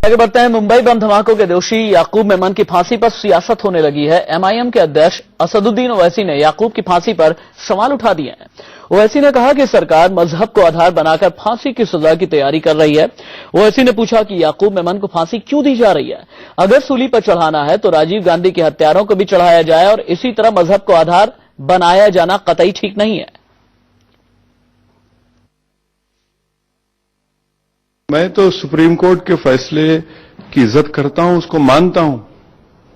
आगे बढ़ते हैं। मुंबई बम धमाकों के दोषी याकूब मेमन की फांसी पर सियासत होने लगी है। एमआईएम के अध्यक्ष असदुद्दीन ओवैसी ने याकूब की फांसी पर सवाल उठा दिए हैं। ओवैसी ने कहा कि सरकार मजहब को आधार बनाकर फांसी की सजा की तैयारी कर रही है। ओवैसी ने पूछा कि याकूब मेमन को फांसी क्यों दी जा रही है। अगर सूली पर चढ़ाना है तो राजीव गांधी के हत्यारों को भी चढ़ाया जाए और इसी तरह मजहब को आधार बनाया जाना कतई ठीक नहीं है। मैं तो सुप्रीम कोर्ट के फैसले की इज्जत करता हूं, उसको मानता हूं।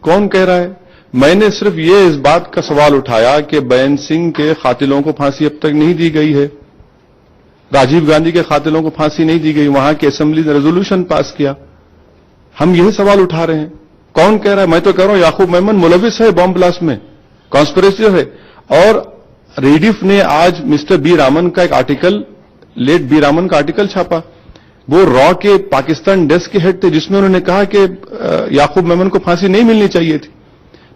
कौन कह रहा है? मैंने सिर्फ ये इस बात का सवाल उठाया कि बेन सिंह के कातिलों को फांसी अब तक नहीं दी गई है, राजीव गांधी के कातिलों को फांसी नहीं दी गई। वहां की असेंबली ने रेजोल्यूशन पास किया। हम यही सवाल उठा रहे हैं। कौन कह रहा है? मैं तो कह रहा हूं याकूब मेमन मुलविस है बॉम्ब ब्लास्ट में, कॉन्स्पिरेसी है। और रेडिफ ने आज मिस्टर बी रामन का एक आर्टिकल, लेट बी रामन का आर्टिकल छापा। वो रॉ के पाकिस्तान डेस्क के हेड थे, जिसमें उन्होंने कहा कि याकूब मेमन को फांसी नहीं मिलनी चाहिए थी।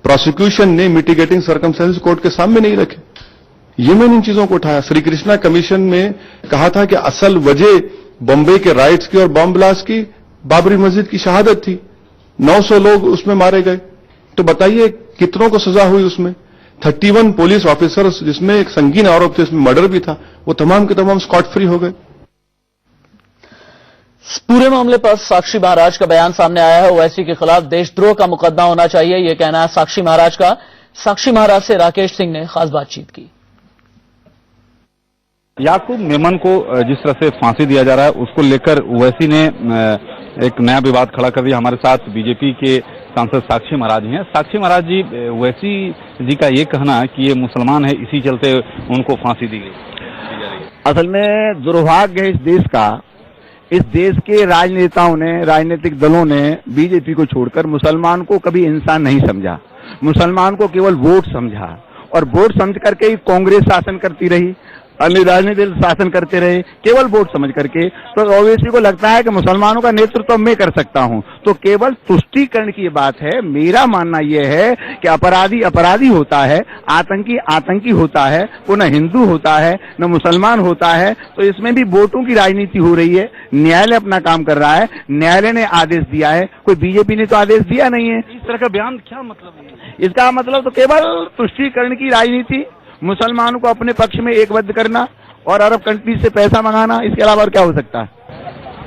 प्रोसिक्यूशन ने मिटिगेटिंग सर्कमस्टेंसेस कोर्ट के सामने नहीं रखे। ये मैंने इन चीजों को उठाया। श्री कृष्णा कमीशन में कहा था कि असल वजह बॉम्बे के राइट्स की और बॉम्ब ब्लास्ट की बाबरी मस्जिद की शहादत थी। 900 लोग उसमें मारे गए। तो बताइए कितनों को सजा हुई उसमें? 31 पुलिस ऑफिसर्स, जिसमें एक संगीन आरोप थे, इसमें मर्डर भी था, वो तमाम के तमाम स्कॉट फ्री हो गए। पूरे मामले पर साक्षी महाराज का बयान सामने आया है। ओवैसी के खिलाफ देशद्रोह का मुकदमा होना चाहिए, यह कहना है साक्षी महाराज का। साक्षी महाराज से राकेश सिंह ने खास बातचीत की। याकूब मेमन को जिस तरह से फांसी दिया जा रहा है, उसको लेकर ओवैसी ने एक नया विवाद खड़ा कर दिया। हमारे साथ बीजेपी के सांसद साक्षी महाराज हैं। साक्षी महाराज जी, ओवैसी जी का ये कहना कि ये मुसलमान है, इसी चलते उनको फांसी दी गई। असल में दुर्भाग्य है इस देश का। इस देश के राजनेताओं ने, राजनीतिक दलों ने बीजेपी को छोड़कर मुसलमान को कभी इंसान नहीं समझा। मुसलमान को केवल वोट समझा, और वोट समझ करके ही कांग्रेस शासन करती रही, अन्य राजनीतिक दल शासन करते रहे, केवल वोट समझ करके। तो ओवैसी को लगता है कि मुसलमानों का नेतृत्व मैं कर सकता हूं। तो केवल तुष्टीकरण की बात है। मेरा मानना यह है कि अपराधी अपराधी होता है, आतंकी आतंकी होता है, वो न हिंदू होता है न मुसलमान होता है। तो इसमें भी वोटों की राजनीति हो रही है। न्यायालय अपना काम कर रहा है, न्यायालय ने आदेश दिया है, कोई बीजेपी ने तो आदेश दिया नहीं है। इस तरह का बयान क्या मतलब है? इसका मतलब तो केवल तुष्टीकरण की राजनीति, मुसलमानों को अपने पक्ष में एकबद्ध करना और अरब कंट्री से पैसा मंगाना, इसके अलावा और क्या हो सकता है?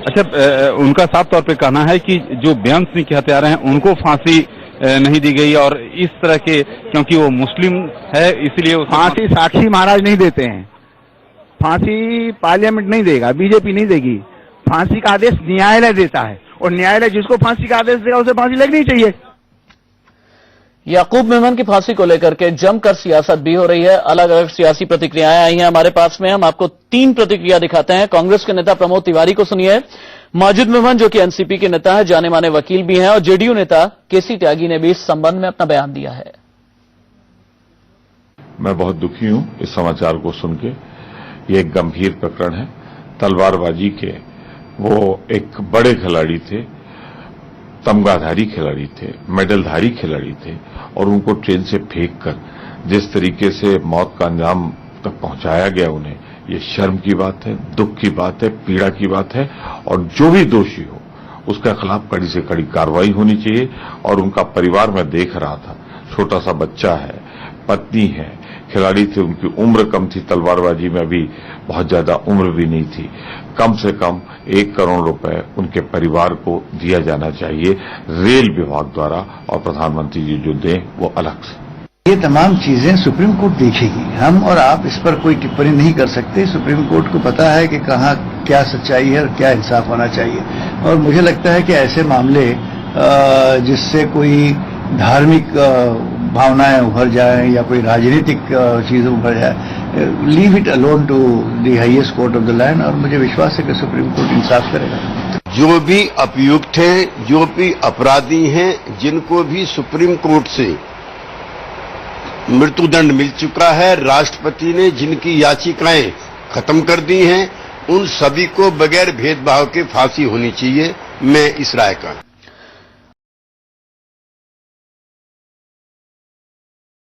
अच्छा, उनका साफ तौर पे कहना है कि जो बेन सिंह के हत्यारे हैं उनको फांसी नहीं दी गई, और इस तरह के, क्योंकि वो मुस्लिम है इसलिए फांसी साक्षी महाराज नहीं देते हैं। फांसी पार्लियामेंट नहीं देगा, बीजेपी नहीं देगी। फांसी का आदेश न्यायालय देता है, और न्यायालय जिसको फांसी का आदेश देगा उसे फांसी लगनी चाहिए। याकूब मेमन की फांसी को लेकर के जमकर सियासत भी हो रही है। अलग अलग सियासी प्रतिक्रियाएं आई हैं हमारे पास में। हम आपको 3 प्रतिक्रिया दिखाते हैं। कांग्रेस के नेता प्रमोद तिवारी को सुनिए। माजिद मेमन, जो कि एनसीपी के नेता है, जाने माने वकील भी हैं, और जेडीयू नेता केसी त्यागी ने भी इस संबंध में अपना बयान दिया है। मैं बहुत दुखी हूं इस समाचार को सुन के। ये एक गंभीर प्रकरण है। तलवारबाजी के वो एक बड़े खिलाड़ी थे, तमगाधारी खिलाड़ी थे, मेडलधारी खिलाड़ी थे, और उनको ट्रेन से फेंककर जिस तरीके से मौत का अंजाम तक पहुंचाया गया उन्हें, ये शर्म की बात है, दुख की बात है, पीड़ा की बात है। और जो भी दोषी हो उसके खिलाफ कड़ी से कड़ी कार्रवाई होनी चाहिए। और उनका परिवार मैं देख रहा था, छोटा सा बच्चा है, पत्नी है, खिलाड़ी थे, उनकी उम्र कम थी, तलवारबाजी में अभी बहुत ज्यादा उम्र भी नहीं थी। कम से कम 1 करोड़ रुपए उनके परिवार को दिया जाना चाहिए रेल विभाग द्वारा, और प्रधानमंत्री जी जो दें वो अलग से। ये तमाम चीजें सुप्रीम कोर्ट देखेगी। हम और आप इस पर कोई टिप्पणी नहीं कर सकते। सुप्रीम कोर्ट को पता है कि कहाँ क्या सच्चाई है और क्या इंसाफ होना चाहिए। और मुझे लगता है कि ऐसे मामले जिससे कोई धार्मिक भावनाएं उभर जाए या कोई राजनीतिक चीज उभर जाए, leave it alone to the highest court of the land. और मुझे विश्वास है कि सुप्रीम कोर्ट इंसाफ करेगा। जो भी अभियुक्त हैं, जो भी अपराधी हैं, जिनको भी सुप्रीम कोर्ट से मृत्युदंड मिल चुका है, राष्ट्रपति ने जिनकी याचिकाएं खत्म कर दी हैं, उन सभी को बगैर भेदभाव के फांसी होनी चाहिए। मैं इस राय का